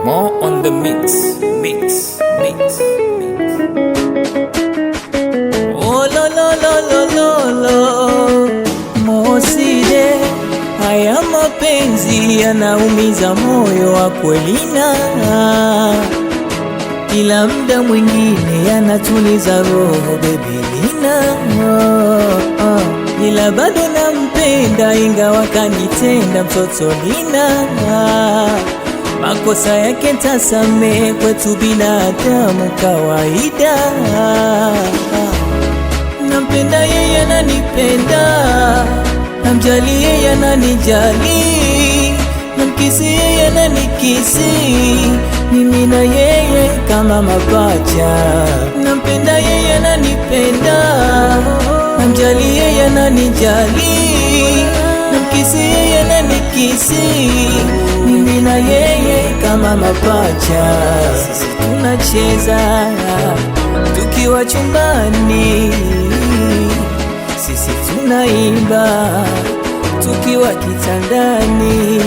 More on the mix. Oh lo lo lo lo lo lo Moside, haya mapenzi yanaumiza moyo wa kwelina, ila muda mwingine yanatuliza roho bebelina. Ila bado nampenda ingawa kanitenda mtoto lina. Makosa yake ntasamehe, kwetu binadamu kawaida. Nampenda yeye ananipenda, namjali yeye ananijali, namkisi yeye ananikisi, mimi na yeye kama mapacha. Nampenda yeye ananipenda, namjali yeye ananijali, namkisi yeye ananikisi, mimi na yeye kama mapacha. Sisi tunacheza tukiwa chumbani, sisi tunaimba tukiwa kitandani.